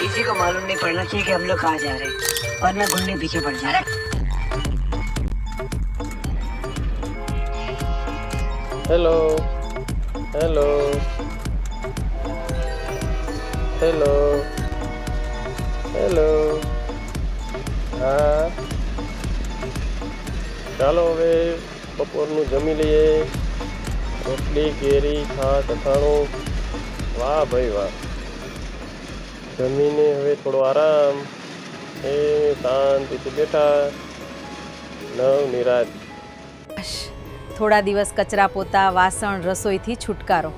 किसी को मालूम नहीं पड़ना चाहिए कि हम लोग कहाँ जा रहे हैं, वरना गुंडे पीछे पड़ जाए। हेलो हेलो हेलो हेलो हाँ ચાલો હવે બપોરનું જમી લઈએ. રોટલી કેરી છાશ અથાણું. વાહ ભાઈ વાહ. જમીને હવે થોડો આરામ. એ શાંતિથી બેઠા નવ નિરાત. થોડા દિવસ કચરા પોતા વાસણ રસોઈથી છુટકારો.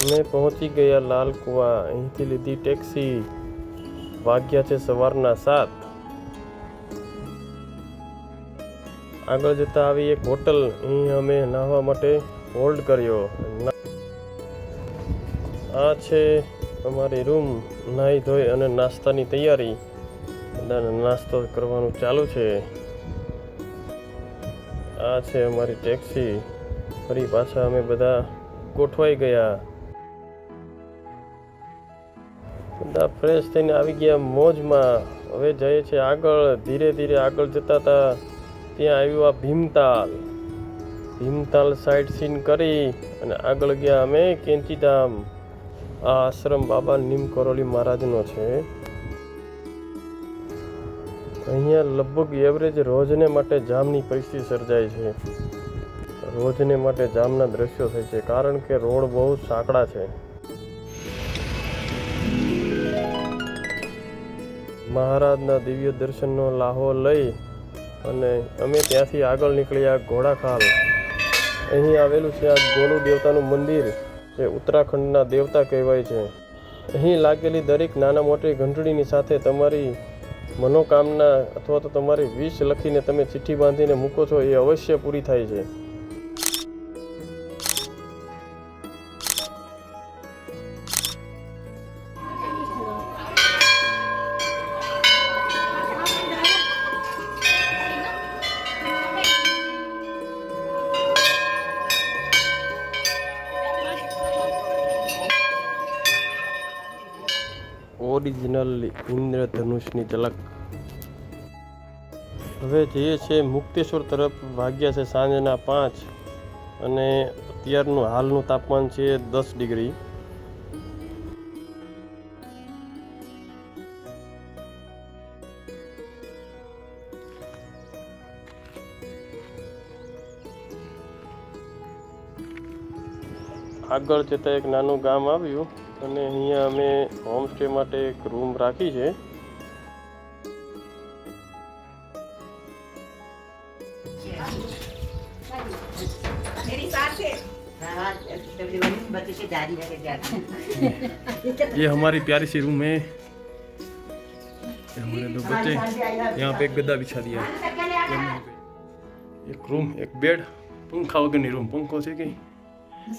અમે પહોંચી ગયા લાલ કુવા. અહીંથી લીધી ટેક્સી. વાગ્યા છે સવારના 7. આગળ જતા આવી એક હોટલ. અહીં અમે નાહવા માટે હોલ્ડ કર્યો. આ છે અમારી રૂમ. નાહી ધોઈ અને નાસ્તાની તૈયારી. બધાને નાસ્તો કરવાનું ચાલુ છે. આ છે અમારી ટેક્સી. ફરી પાછા અમે બધા ગોઠવાઈ ગયા. બધા ફ્રેશ થઈને આવી ગયા મોજમાં. હવે જઈએ છે આગળ. ધીરે ધીરે આગળ જતા હતા ત્યાં આવ્યું આ ભીમતાલ. ભીમતાલ સાઇટ સીન કરી અને આગળ ગયા અમે કેન્ચીધામ. આ આશ્રમ બાબા નીમ કરોલી મહારાજનો છે. અહીંયા લગભગ એવરેજ રોજને માટે જામની પરિસ્થિતિ સર્જાય છે. રોજને માટે જામના દ્રશ્યો થાય છે કારણ કે રોડ બહુ સાંકડા છે. મહારાજના દિવ્ય દર્શનનો લાહો લઈ અને અમે ત્યાંથી આગળ નીકળ્યા ઘોડાખાલ. અહીં આવેલું છે આ ગોલુ દેવતાનું મંદિર. જે ઉત્તરાખંડના દેવતા કહેવાય છે. અહીં લાગેલી દરેક નાના મોટી ઘંટડીની સાથે તમારી મનોકામના અથવા તો તમારી વિશ લખીને તમે ચિઠ્ઠી બાંધીને મૂકો છો એ અવશ્ય પૂરી થાય છે. ઓરિજિનલ ઇન્દ્રધનુષની ઝલક. હવે જઈએ છીએ મુક્તેશ્વર તરફ. વાગ્યા છે સાંજના 5 અને અત્યારનું હાલનું તાપમાન છે 10 ડિગ્રી. આગળ જતાં એક નાનું ગામ આવ્યું અને અહીંયા અમે હોમસ્ટે માટે એક રૂમ રાખી છે. ये हमारी प्यारी सी रूम है. हमारे दो बच्चे यहाँ पे एक गद्दा बिछा दिया है. एक रूम एक बेड. पंखा वगैरह रूम. पंखो છે કે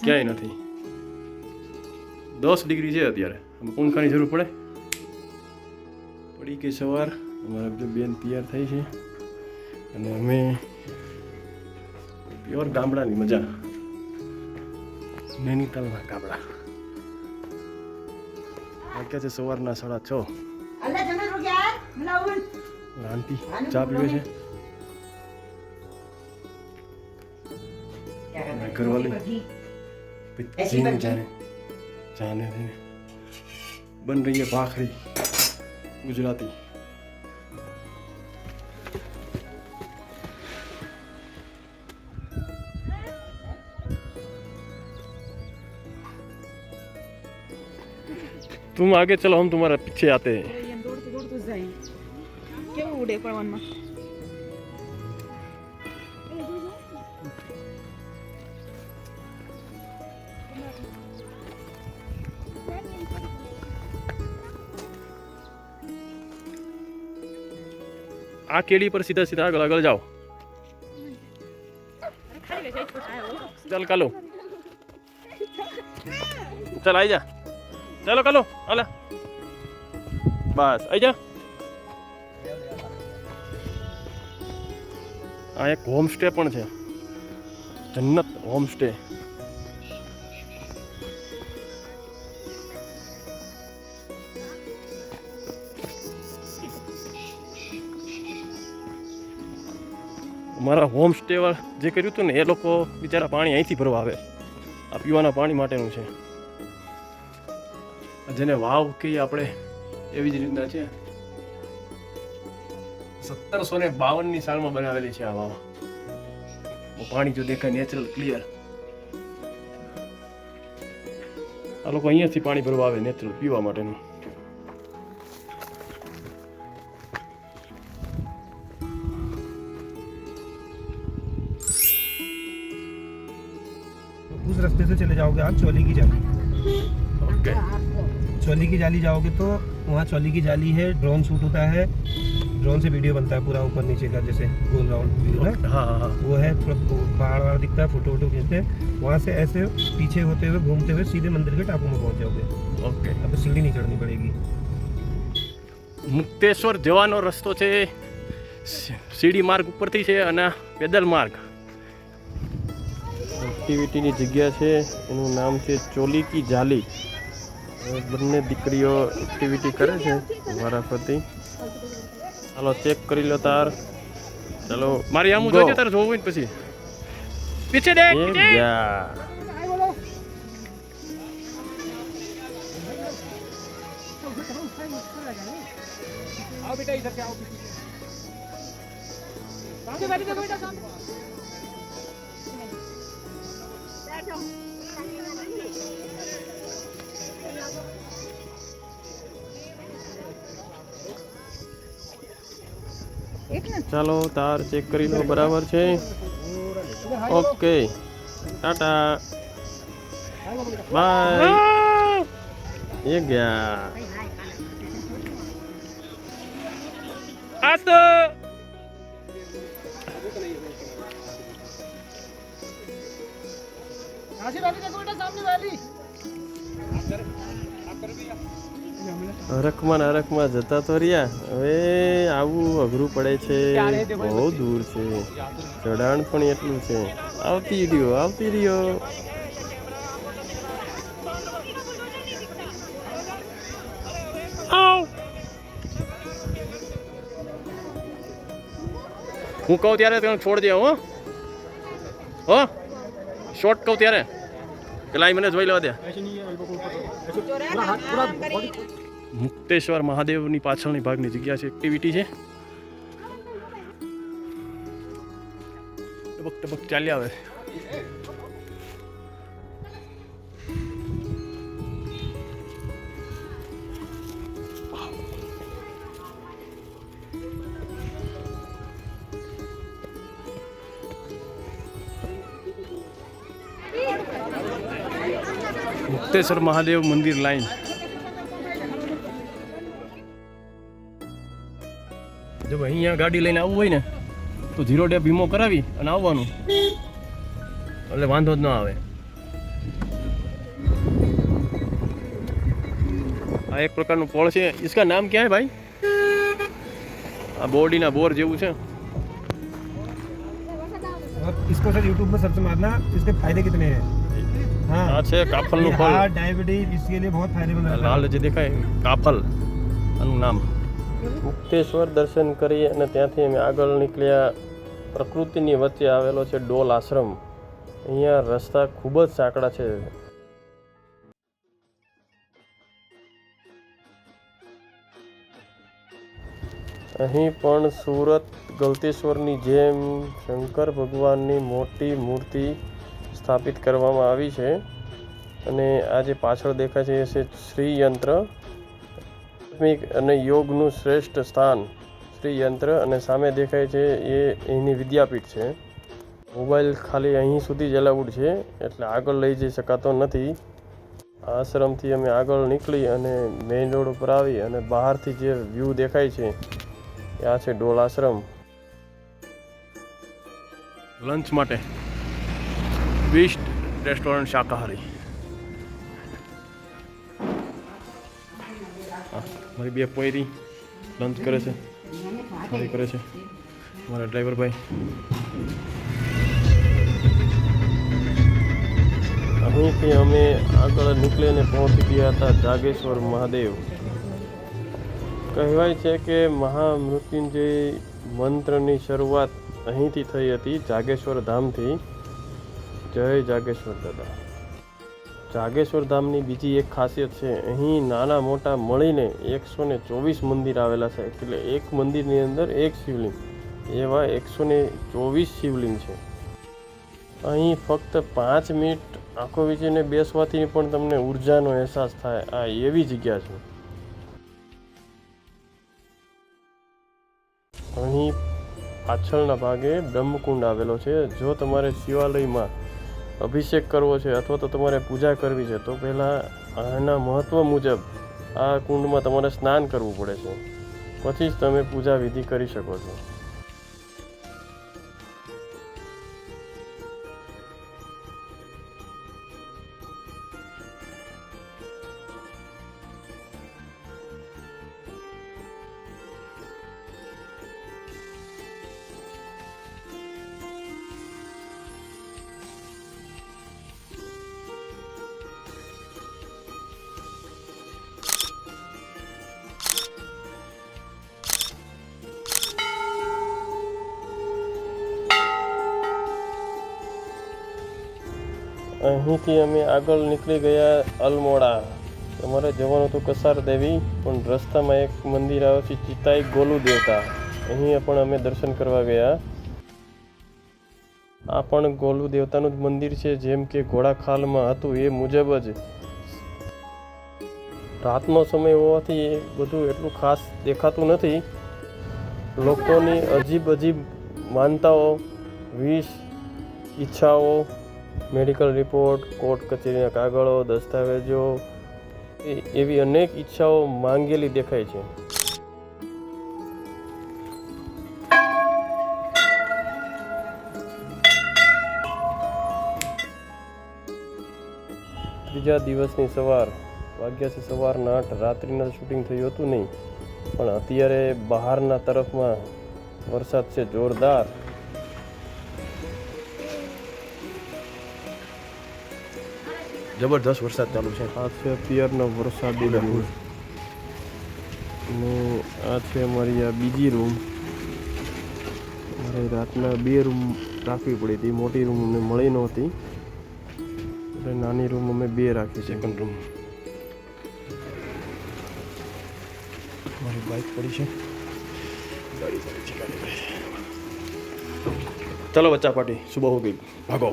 ક્યાંય નથી. 10 ડિગ્રી છે અત્યારે. પંખાની જરૂર પડે. પડી કે સવાર. અમારા બધા બેન તૈયાર થઈ છે અને અમે પ્યોર ગામડાની મજા. નૈનીતાલના ગામડા. વાગ્યા છે સવારના 6:30. આંટી ચા પીવે છે. घरवाली जीने जाने बन रही है भाखरी गुजराती. तुम आगे चलो हम तुम्हारे पीछे आते हैं. કેવું ઉડે પવનમાં. આ કેડી પર સીધા સીધા આગળ આગળ જાઓ. चल कालो चल आई जा. चलो कालो आला बस आई जा. આ એક હોમસ્ટે પણ છે, જન્નત હોમસ્ટે. મારા હોમસ્ટે જે કર્યું હતું ને એ લોકો બિચારા પાણી અહીંથી ભરવા આવે. આ પીવાના પાણી માટેનું છે, જેને વાવ કહીએ આપણે એવી જ રીતના છે. 1752ની સાલમાં બનાવેલી છે આ વાવ. પાણી જો દેખાય નેચરલ ક્લિયર. આ લોકો અહીંયાથી પાણી ભરવા આવે નેચરલ પીવા માટેનું. उस रास्ते से चले जाओगे आप चौली की जाली. ओके. चौली की जाली जाओगे तो वहाँ चौली की जाली है, ड्रोन शूट होता है, ड्रोन से वीडियो बनता है पूरा ऊपर नीचे का जैसे गोल राउंड व्यू ना. हाँ हाँ वो है, थोड़ा पहाड़ वहाड़ दिखता है, फोटो वोटो खींचते हैं. वहाँ से ऐसे पीछे होते हुए घूमते हुए सीधे मंदिर के टापू में पहुँच जाओगे. ओके. अब सीढ़ी नहीं चढ़नी पड़ेगी. મુક્તેશ્વર જવાનો રસ્તો છે, સીડી માર્ગ ઉપરથી છે અને પેદલ માર્ગ. એક્ટિવિટીની જગ્યા છે, એનું નામ છે ચોલી કી જાલી. બંને દીકરીઓ એક્ટિવિટી કરે છે વારાફરતી. ચાલો ચેક કરી લો તાર. ચાલો મારી આમ જોજે, તારે જોવું હોય ને પછી પીછે દેખ. आओ बेटा इधर से आओ. सामने बैठ जाओ बेटा सामने. ચાલો તાર ચેક કરી લો, બરાબર છે. Okay tata by. એ ગયા આ તો હરખમાં જતા તો રહ્યા. હવે આવું અઘરું પડે છે, બહુ દૂર છે, ચઢાણ પણ એટલું છે. આવતી રહ્યો. હું કહું ત્યારે તમે છોડ દે. હો શોર્ટ કહું ત્યારે પેલા મને જોઈ લેવા દે. મુક્તેશ્વર મહાદેવની પાછળની ભાગની જગ્યા છે, એક્ટિવિટી છે. ટબક ચાલ્યા આવે. મુક્તેશ્વર મહાદેવ મંદિર લાઈન. જો અહીંયા ગાડી લઈને આવવું હોય ને તો 0 ડે વીમો કરાવી અને આવવાનું, એટલે વાંધો જ ના આવે. આ એક પ્રકારનું ફળ છે. इसका નામ क्या है भाई? આ બોડીના બોર જેવું છે. और इसको सर YouTube में सर्च मारना, इसके फायदे कितने हैं. हाँ આ છે કાફલનું ફળ. डायबिटीज इसके लिए बहुत फायदेमंद है. લાલ જે દેખાય કાફલ આનું નામ. મુક્તેશ્વર દર્શન કરી અને ત્યાંથી અમે આગળ નીકળ્યા. પ્રકૃતિની વચ્ચે આવેલો છે ડોલ આશ્રમ. અહીંયા રસ્તા ખૂબ જ સાંકડા છે. અહીં પણ સુરત ગલતેશ્વરની જેમ શંકર ભગવાનની મોટી મૂર્તિ સ્થાપિત કરવામાં આવી છે. અને આ જે પાછળ દેખાય છે એ છે શ્રી યંત્ર અને યોગનું શ્રેષ્ઠ સ્થાન શ્રી યંત્ર. અને સામે દેખાય છે એ અહીંની વિદ્યાપીઠ છે. મોબાઈલ ખાલી અહીં સુધી જ અલાઉડ છે, એટલે આગળ લઈ જઈ શકાતો નથી. આશ્રમથી અમે આગળ નીકળી અને મેઇન રોડ ઉપર આવી અને બહારથી જે વ્યૂ દેખાય છે આ છે ડોલ આશ્રમ. લંચ માટે વિસ્ટ રેસ્ટોરન્ટ શાકાહારી. મારી બે પોયરી લંચ કરે છે, કરે છે. મારા ડ્રાઈવર ભાઈ. અહીંથી અમે આગળ નીકળીને પહોંચી ગયા હતા જાગેશ્વર મહાદેવ. કહેવાય છે કે મહામૃત્યુંજય મંત્રની શરૂઆત અહીંથી થઈ હતી, જાગેશ્વર ધામથી. જય જાગેશ્વર દાદા. જાગેશ્વર ધામની બીજી એક ખાસિયત છે, અહીં નાના મોટા મળીને 124 મંદિર આવેલા છે. એટલે એક મંદિરની અંદર એક શિવલિંગ, એવા 124 શિવલિંગ છે. અહીં ફક્ત 5 મિનિટ આંખો વીંચીને બેસવાથી પણ તમને ઉર્જાનો અહેસાસ થાય, આ એવી જગ્યા છે. અહીં પાછળના ભાગે બ્રહ્મકુંડ આવેલો છે. જો તમારે શિવાલયમાં અભિષેક કરવો છે અથવા તો તમારે પૂજા કરવી છે તો પહેલાં આના મહત્ત્વ મુજબ આ કુંડમાં તમારે સ્નાન કરવું પડે છે, પછી જ તમે પૂજા વિધિ કરી શકો છો. અહીંથી અમે આગળ નીકળી ગયા અલમોડા. અમારે જવાનું હતું કસાર દેવી, પણ રસ્તામાં એક મંદિર આવે છે ચિતાઈ ગોલુ દેવતા, અહીં પણ અમે દર્શન કરવા ગયા. આ પણ ગોલુ દેવતાનું જ મંદિર છે, જેમ કે ઘોડાખાલમાં હતું એ મુજબ જ. રાતનો સમય હોવાથી એ બધું એટલું ખાસ દેખાતું નથી. લોકોની અજીબ માનતાઓ, વિશ, ઈચ્છાઓ, મેડિકલ રિપોર્ટ, કોર્ટ કચેરીના કાગળો, દસ્તાવેજો, એવી અનેક ઈચ્છાઓ માંગેલી દેખાય છે. ત્રીજા દિવસની સવાર વાગ્યા છે સવારના 8. રાત્રિના શૂટિંગ થયું હતું નહીં, પણ અત્યારે બહારના તરફમાં વરસાદ છે જોરદાર. જબરદસ્ત વરસાદ ચાલુ છે. આ છે પિયરનો વરસાદી રૂમ અને આ છે અમારી આ બીજી રૂમ. મારે રાતના 2 રૂમ રાખવી પડી હતી, મોટી રૂમ અમને મળી નહોતી એટલે નાની રૂમ અમે 2 રાખી. Second room. મારી બાઇક પડી છે, ગાડી પડી છે, ગાડી પડી છે. ચલો બચ્ચા પાર્ટી સુબહ હો ગઈ, ભાગો.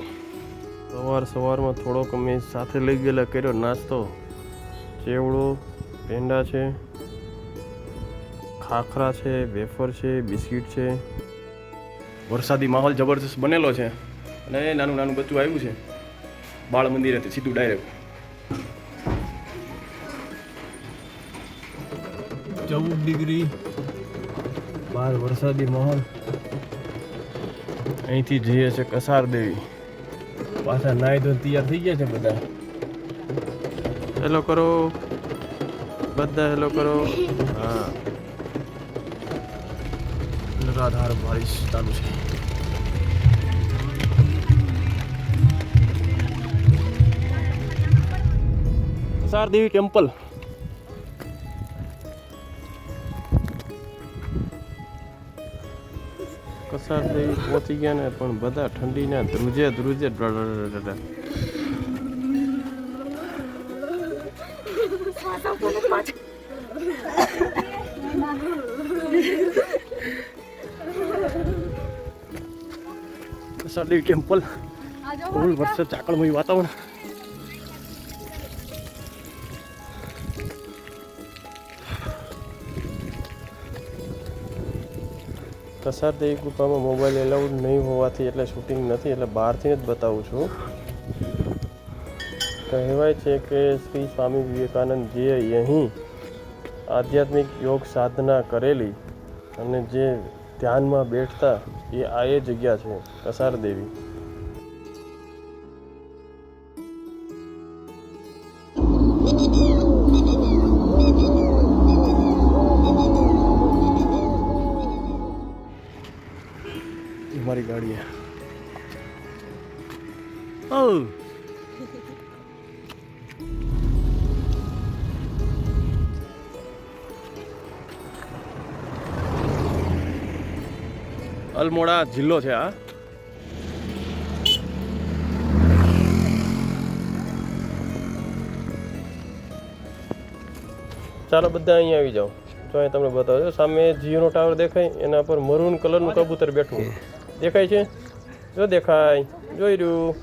સવારમાં થોડોક અમે સાથે લઈ ગયેલા કર્યો નાસ્તો. ચેવડો, પેંડા છે, ખાખરા છે, વેફર છે, બિસ્કિટ છે. વરસાદી માહોલ જબરદસ્ત બનેલો છે અને નાનું બચ્ચું આવ્યું છે બાળ મંદિરેથી સીધું ડાયરેક્ટ. 14 ડિગ્રી બહાર, વરસાદી માહોલ. અહીંથી જઈએ છે કસાર દેવી. પાછા નાઈ ધોઈને તૈયાર થઈ ગયા છે બધા. હેલો કરો બધા, હેલો કરો. હા, લગાતાર બારિશ ચાલુ છે. કસાર દેવી ટેમ્પલ. કસાર દેવી પહોંચી ગયા ને, પણ બધા ઠંડીના ધ્રુજે કસાર દેવી ટેમ્પલ. ફૂલ વરસાદ, ચાકળમય વાતાવરણ. કસાર દેવી ગુફામાં મોબાઈલ એલાઉડ નહીં હોવાથી એટલે શૂટિંગ નથી, એટલે બહારથી જ બતાવું છું. કહેવાય છે કે શ્રી સ્વામી વિવેકાનંદજીએ અહીં આધ્યાત્મિક યોગ સાધના કરેલી અને જે ધ્યાનમાં બેઠતા એ આ જગ્યા છે કસાર દેવી. અમારી ગાડીએ. ઓ અલમોડા જિલ્લો છે આ. ચાલો બધા અહીંયા આવી જાઓ. તો અહીં તમને બતાવો, સામે જીઓનો ટાવર દેખાય, એના પર મરૂન કલરનું કબૂતર બેઠું દેખાય છે. જો દેખાય, જોઈ રહ્યું.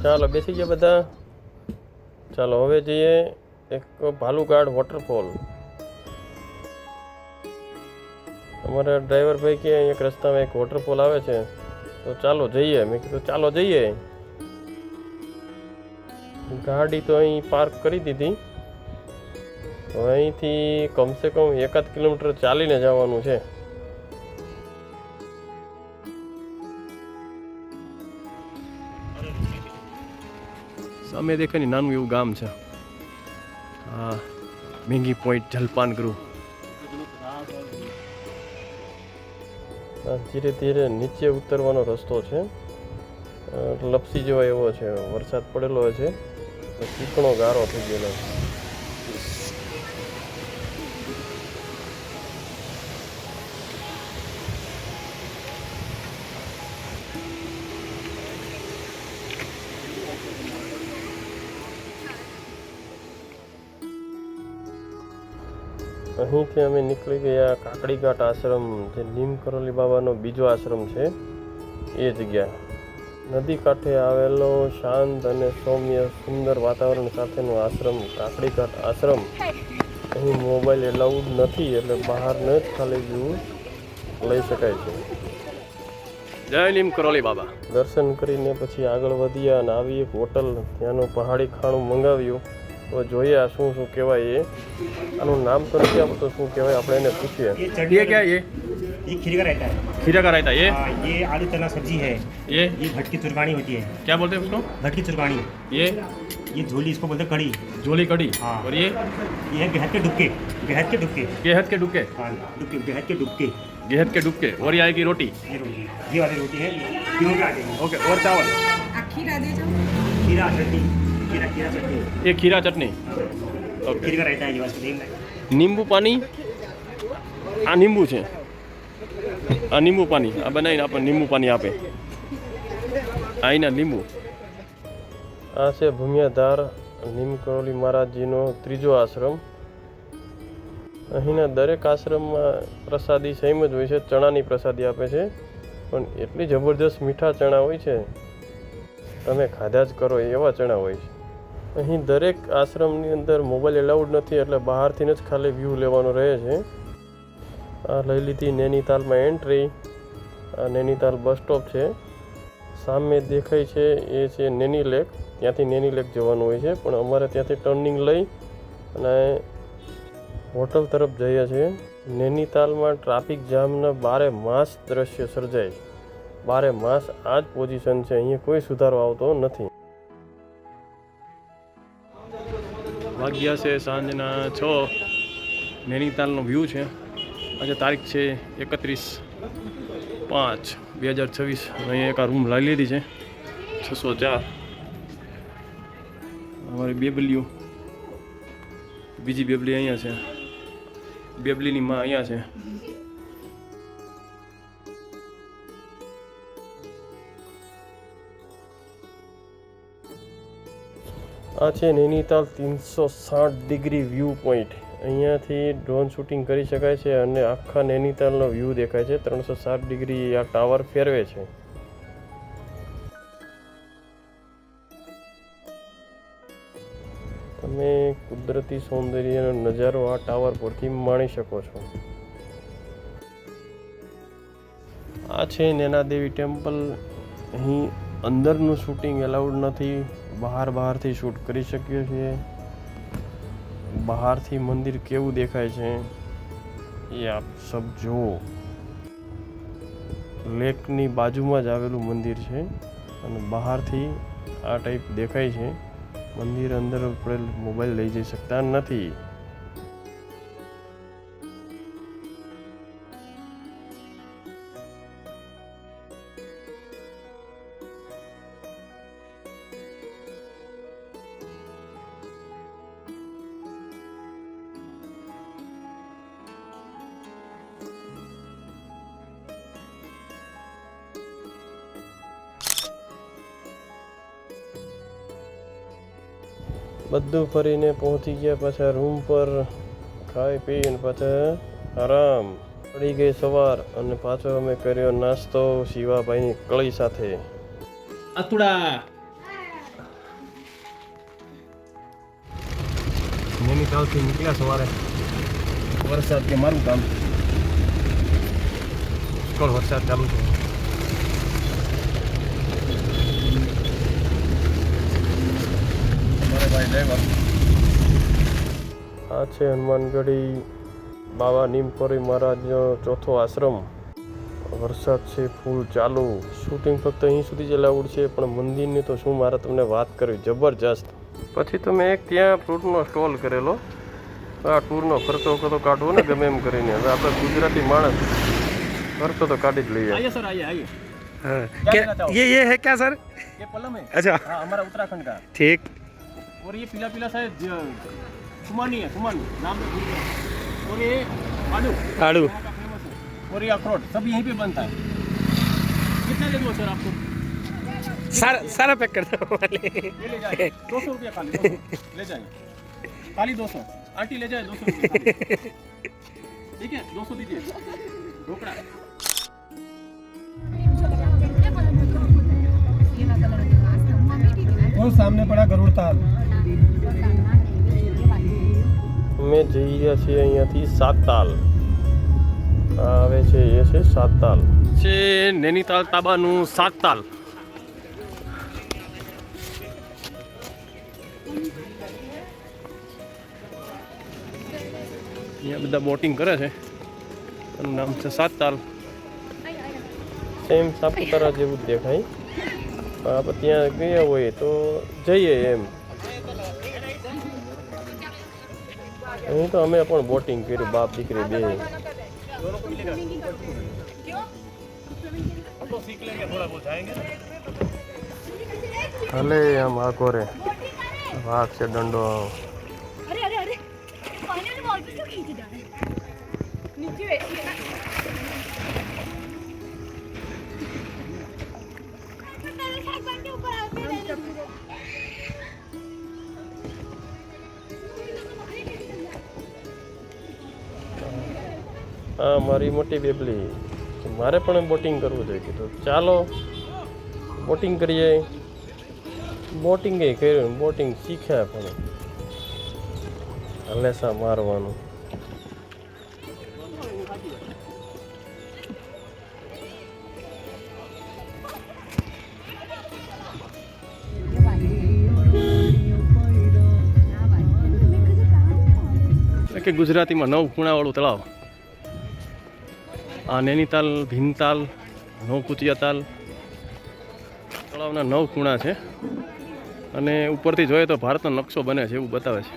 ચાલો બેસી ગયા બધા. ચાલો હવે જઈએ એક ભાલુગાડ વોટરફોલ. અમારા ડ્રાઈવર ભાઈ કે એક રસ્તામાં એક વોટરફોલ આવે છે, તો ચાલો જઈએ. મેં કીધું ચાલો જઈએ. ગાડી તો અહીં પાર્ક કરી દીધી. તો અહીંથી કમસે કમ 1 કિલોમીટર ચાલીને જવાનું છે. સામે દેખાય ને નાનું એવું ગામ છે. હા, મેંગી પોઈન્ટ જલપાન ગૃહ. ધીરે ધીરે નીચે ઉતરવાનો રસ્તો છે. લપસી જેવો એવો છે. વરસાદ પડેલો છે, ચીકણો ગારો થઈ ગયેલો છે. અહીંથી અમે નીકળી ગયા કાકડી ઘાટ આશ્રમ, જે નીમ કરોલી બાબાનો બીજો આશ્રમ છે એ જગ્યા. નદી કાંઠે આવેલો શાંત અને સૌમ્ય સુંદર વાતાવરણ સાથેનો આશ્રમ કાકડી ઘાટ આશ્રમ. અહીં મોબાઈલ એલાઉડ નથી, એટલે બહારને જ ખાલી વ્યૂ લઈ શકાય છે. જય નીમ કરોલી બાબા. દર્શન કરીને પછી આગળ વધ્યા અને આવી એક હોટલ, ત્યાંનું પહાડી ખાણું મંગાવ્યું. તો જોઈએ આ શું શું કહેવાય. આનું નામ તો નથી આવતું, શું કહેવાય આપણે એને પૂછીએ. ये क्या है? ये खीरे का रायता है। खीरा का रायता. ये आलू चना सब्जी है। ये भटकी चुरगानी होती है। क्या बोलते हैं उसको? भटकी चुरगानी। ये झोली इसको बोलते हैं कड़ी। झोली कड़ी. हाँ। और ये है गेहत के डुबके। गेहत के डुबके। गेहत के डुबके. हाँ, डुबके गेहत के डुबके। गेहत के डुबके. और ये आएगी रोटी. ये रोटी, ये वाली रोटी है, गेहूं का आटे की। ओके. और चावल. खीरा चटनी। खीरा चटनी। ये खीरा चटनी. ओके. खीरे का रायता है, ये बस देख ले। નીંબુ પાણી. આ નીંબુ છે. આ નીંબુ પાણી આ બનાવીને આપણને નીંબુ પાણી આપે. આઈના લીંબુ. આ છે ભૂમિયાધાર નીમ કરોલી મહારાજજીનો ત્રીજો આશ્રમ. અહીંના દરેક આશ્રમમાં પ્રસાદી સેમ જ હોય છે. ચણાની પ્રસાદી આપે છે, પણ એટલી જબરજસ્ત મીઠા ચણા હોય છે, તમે ખાધા જ કરો એવા ચણા હોય છે. અહીં દરેક આશ્રમની અંદર મોબાઈલ એલાઉડ નથી, એટલે બહારથી જ ખાલી વ્યૂ લેવાનો રહે છે. આ લઈ લીધી નૈનીતાલમાં એન્ટ્રી. આ નૈનીતાલ બસ સ્ટોપ છે. સામે દેખાય છે એ છે નૈની લેક. ત્યાંથી નૈની લેક જવાનું હોય છે, પણ અમારે ત્યાંથી ટર્નિંગ લઈ અને હોટલ તરફ જઈએ છીએ. નૈનીતાલમાં ટ્રાફિક જામના 12 માસ દ્રશ્ય સર્જાય. 12 માસ આ જ પોઝિશન છે. અહીંયા કોઈ સુધારો આવતો નથી. વાગ્યા છે સાંજના 6. નૈનીતાલનો વ્યૂ છે. આજે તારીખ છે 31/5/2026. અહીંયા એક આ રૂમ લઈ લીધી છે 604. અમારી બેબલીઓ, બીજી બેબલી અહીંયા છે. બેબલીની માં અહીંયા છે. આ છે નૈનીતાલ 360 ડિગ્રી વ્યૂ પોઈન્ટ. અહીંયાથી ડ્રોન શૂટિંગ કરી શકાય છે અને આખા નૈનીતાલનો વ્યૂ દેખાય છે. 360 ડિગ્રી આ ટાવર ફેરવે છે. તમે કુદરતી સૌંદર્યનો નજારો આ ટાવર પરથી માણી શકો છો. આ છે નૈનાદેવી ટેમ્પલ. અહીં અંદરનું શૂટિંગ એલાઉડ નથી, બહારથી શૂટ કરી શકીએ છીએ. બહારથી મંદિર કેવું દેખાય છે એ આપ સબ જુઓ. લેકની બાજુમાં જ આવેલું મંદિર છે અને બહારથી આ ટાઈપ દેખાય છે. મંદિર અંદર આપણે મોબાઈલ લઈ જઈ શકતા નથી. બધું ફરીને પહોંચી ગયા પાછા રૂમ પર. ખાઈ પીને પાછા આરામ. પડી ગઈ સવાર અને પાછો અમે કર્યો નાસ્તો શિવાભાઈની કળી સાથે. अतुड़ा नैनीताल से निकला सवारे वरसाद के मारू काम कल वरसाद चालू है. આ છે હનુમાનગઢી બાબા નીમપોરી મહારાજનો ચોથો આશ્રમ. વરસાદ છે ફૂલ ચાલુ. શૂટિંગ ફક્ત અહીં સુધી જ અલાઉડ છે, પણ મંદિરની તો શું મારે તમને વાત કરવી, જબરજસ્ત. પછી તો મેં એક ત્યાં ફ્રૂટનો સ્ટોલ કરેલો. આ ટૂરનો ખર્ચો તો કાઢવો ને ગમે એમ કરીને. હવે આપણે ગુજરાતી માણસ ખર્ચો તો કાઢી જ લઈએ. आइए सर आइए आइए. ये है क्या सर? ये पलम है. अच्छा हाँ हमारा उत्तराखंड का. ठीक. और ये पीला पीला सा खुमानी है. खुमान नाम तो भूल गया. और ये आलू आलू यहाँ का फेमस है. और ये अखरोट सब यहीं पे बनता है. कितना दे दूँ सर आपको? सारा पैक कर दो. ये ले जाइए 200 रुपया खाली 200 ले जाइए. खाली 200 आंटी ले जाए 200 रुपया खाली. ठीक है 200 दीजिए. ढोकड़ा और सामने पड़ा गरुड़ ताल. અમે જઈ રહ્યા છીએ અહીંયાથી સાતતાલ. આવે છે એ છે સાતતાલ. છે નૈનીતાલ તાબાનું સાતતાલ. અહીંયા બધા બોટિંગ કરે છે. એનું નામ છે સાતતાલ. સેમ સાપુતારા જેવું જ દેખાય. આપણે ત્યાં ગયા હોય તો જઈએ એમ. અહીં તો અમે પણ બોટિંગ કર્યું, બાપ દીકરી બે. હલે આમ આખો રે વાઘ છે દંડો. अरे अरे अरे पानी वाले बॉल पे क्यों खींचे जा रहे हैं नीचे बैठिए ना तेरे साथ बैठ के ऊपर आते हैं હા મારી મોટી બેબલી, મારે પણ બોટિંગ કરવું જોઈએ. કીધું ચાલો બોટિંગ કરીએ. બોટિંગ એ કર્યું, બોટિંગ શીખ્યા પણ હલેસા મારવાનું. કે ગુજરાતીમાં 9 ખૂણાવાળું તળાવ. આ નૈનીતાલ, ભીમતાલ, નવકુચિયા તાલ તળાવના 9 ખૂણા છે. અને ઉપરથી જોઈએ તો ભારતનો નકશો બને છે એવું બતાવે છે.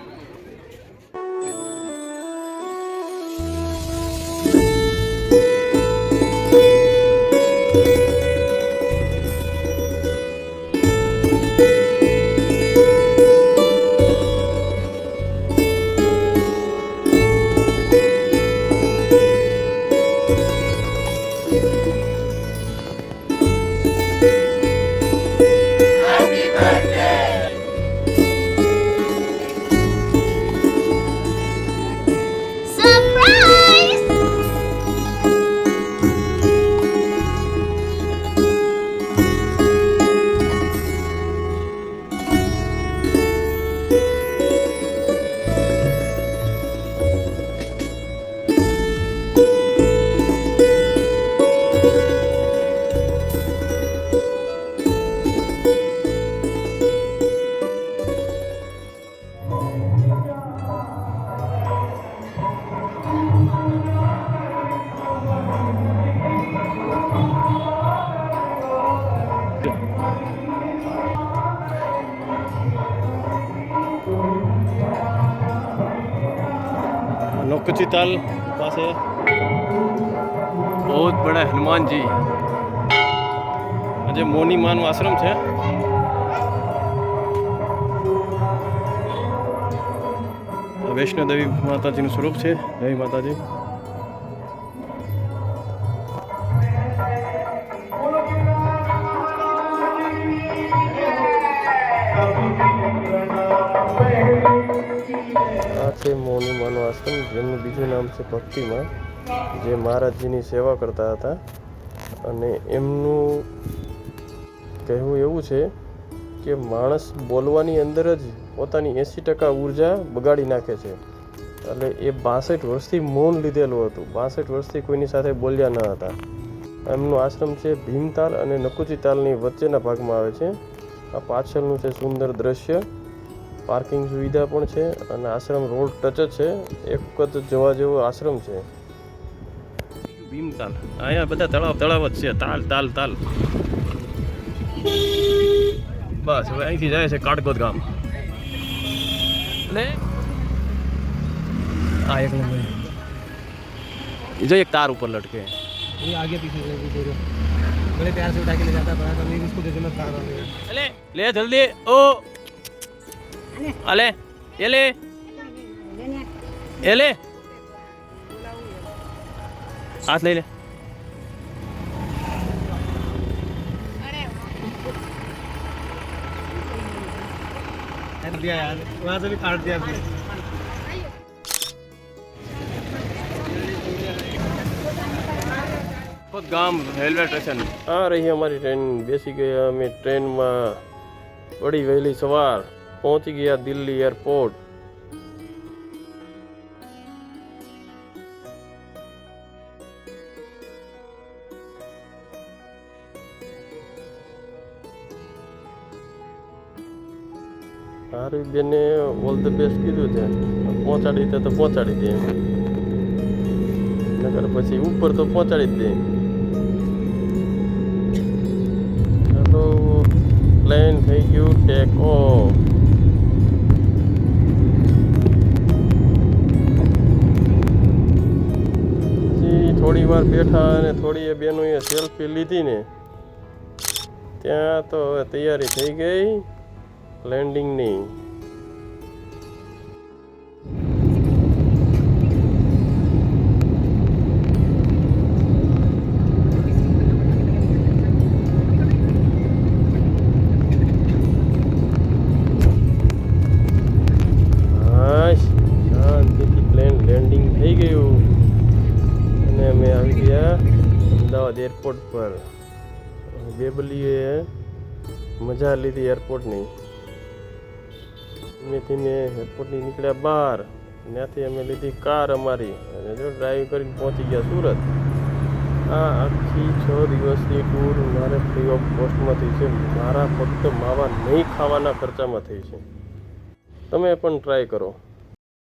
सरप्राइज नकुची ताल पास है बहुत बड़ा हनुमान जी આજે મોની માનો આશ્રમ છે વૈષ્ણોદેવી માતાજીનું સ્વરૂપ છે જય માતાજી આ છે મોની માનો આશ્રમ જેમનું બીજું નામ છે ભક્તિમાં જે મહારાજજીની સેવા કરતા હતા અને એમનું કહેવું એવું છે કે માણસ બોલવાની અંદર જ પોતાની 80% ઉર્જા બગાડી નાખે છે એટલે એ 62 વર્ષથી મૌન લીધેલું હતું 62 વર્ષથી કોઈની સાથે બોલ્યા ન હતા એમનું આશ્રમ છે ભીમતાલ અને નકુચી તાલની વચ્ચેના ભાગમાં આવે છે આ પાછળનું છે સુંદર દ્રશ્ય પાર્કિંગ સુવિધા પણ છે અને આશ્રમ રોડ ટચ જ છે એક વખત જવા જેવો આશ્રમ છે ભીમતાલ અહીંયા બધા તળાવ જ છે તાલ તાલ તાલ બસ હવે અહીંથી જાય છે કાટકોટ ગામ એટલે આ એક નંબર जो एक तार ऊपर लटके है ये आगे पीछे बड़े प्यार से उठा के ले जाता है तो नहीं उसको दे देना तार अले ले जल्दी ओ अले ये ले हाथ ले दिया यार वहाँ से भी काट दिया गाम रेलवे स्टेशन आ रही हमारी ट्रेन बेसी गया हमें ट्रेन में बड़ी वहेली सवार पहुंची गया दिल्ली एयरपोर्ट हारी बेने ऑल द बेस्ट कीधु छे पहुंचाड़ी दे तो पहुंचाड़ी दे नगर पछी ऊपर तो पहुंचाड़ी दे तो प्लेन થઈ ગયું ટેક ઓફ થોડી વાર બેઠા અને થોડી એ બેનોએ સેલ્ફી લીધી ને ત્યાં તો તૈયારી થઈ ગઈ લેન્ડિંગની શાંતિથી પ્લેન લેન્ડિંગ થઈ ગયું અને અમે આવી ગયા અમદાવાદ એરપોર્ટ પર બેબલીએ મજા લીધી એરપોર્ટની ધીમે ધીમે એરપોર્ટની નીકળ્યા બહાર ત્યાંથી અમે લીધી કાર અમારી અને જો ડ્રાઈવ કરીને પહોંચી ગયા સુરત આ આખી 6 દિવસની ટૂર મારે ફ્રી ઓફ કોસ્ટમાં થઈ છે મારા ફક્ત માવા નહીં ખાવાના ખર્ચામાં થઈ છે તમે પણ ટ્રાય કરો